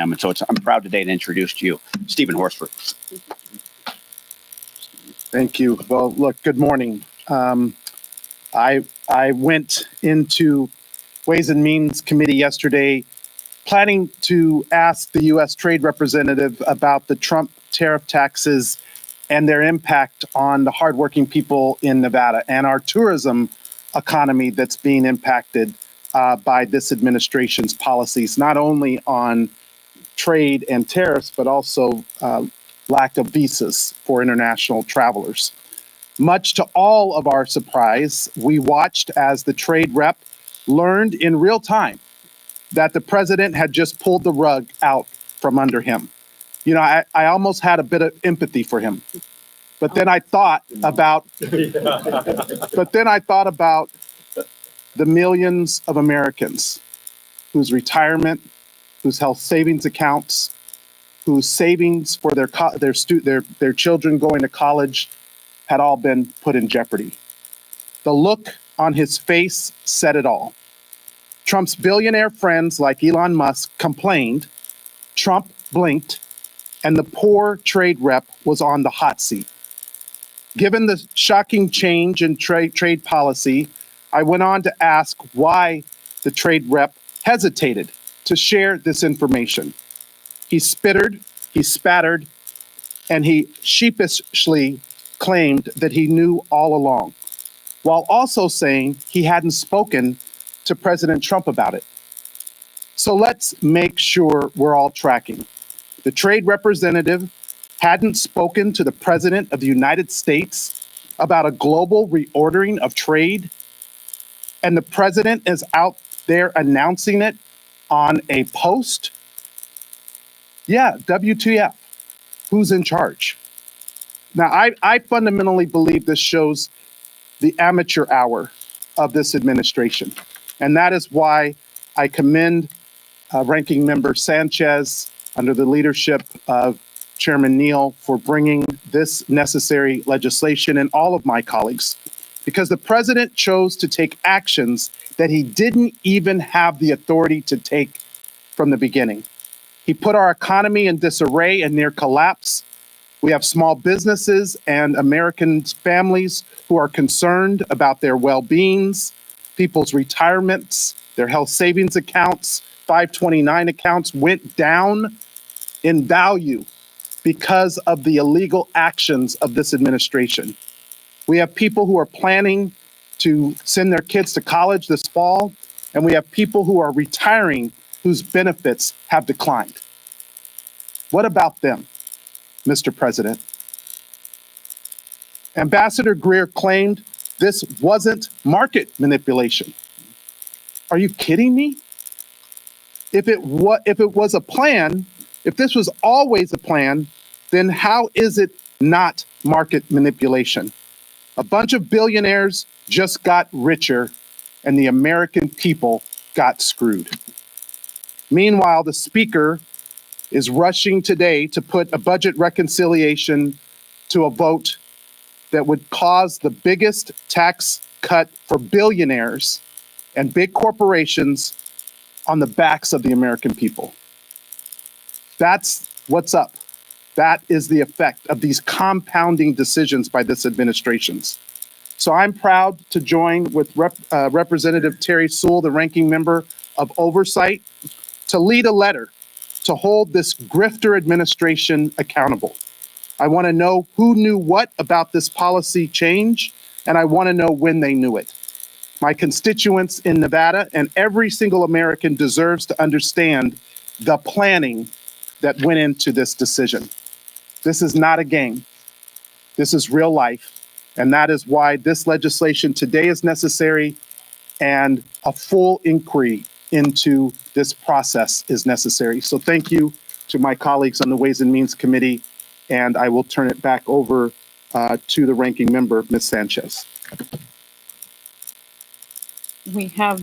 him. And so I'm proud today to introduce to you Stephen Horsford. Thank you. Well, look, good morning. I went into Ways and Means Committee yesterday planning to ask the U.S. Trade Representative about the Trump tariff taxes and their impact on the hardworking people in Nevada and our tourism economy that's being impacted by this administration's policies, not only on trade and tariffs, but also lack of visas for international travelers. Much to all of our surprise, we watched as the trade rep learned in real time that the president had just pulled the rug out from under him. You know, I almost had a bit of empathy for him. But then I thought about the millions of Americans whose retirement, whose health savings accounts, whose savings for their children going to college had all been put in jeopardy. The look on his face said it all. Trump's billionaire friends like Elon Musk complained, Trump blinked, and the poor trade rep was on the hot seat. Given the shocking change in trade policy, I went on to ask why the trade rep hesitated to share this information. He spittered, he spattered, and he sheepishly claimed that he knew all along, while also saying he hadn't spoken to President Trump about it. So let's make sure we're all tracking. The trade representative hadn't spoken to the President of the United States about a global reordering of trade, and the President is out there announcing it on a post. Yeah, WTF. Who's in charge? Now, I fundamentally believe this shows the amateur hour of this administration. And that is why I commend Ranking Member Sanchez under the leadership of Chairman Neal for bringing this necessary legislation, and all of my colleagues, because the president chose to take actions that he didn't even have the authority to take from the beginning. He put our economy in disarray and near collapse. We have small businesses and American families who are concerned about their well-beings, people's retirements, their health savings accounts, 529 accounts went down in value because of the illegal actions of this administration. We have people who are planning to send their kids to college this fall, and we have people who are retiring whose benefits have declined. What about them, Mr. President? Ambassador Greer claimed this wasn't market manipulation. Are you kidding me? If it was a plan, if this was always a plan, then how is it not market manipulation? A bunch of billionaires just got richer and the American people got screwed. Meanwhile, the speaker is rushing today to put a budget reconciliation to a vote that would cause the biggest tax cut for billionaires and big corporations on the backs of the American people. That's what's up. That is the effect of these compounding decisions by this administration. So I'm proud to join with Representative Terry Sewell, the ranking member of Oversight, to lead a letter to hold this grifter administration accountable. I want to know who knew what about this policy change, and I want to know when they knew it. My constituents in Nevada and every single American deserves to understand the planning that went into this decision. This is not a game. This is real life. And that is why this legislation today is necessary, and a full inquiry into this process is necessary. So thank you to my colleagues on the Ways and Means Committee, and I will turn it back over to the ranking member, Ms. Sanchez. We have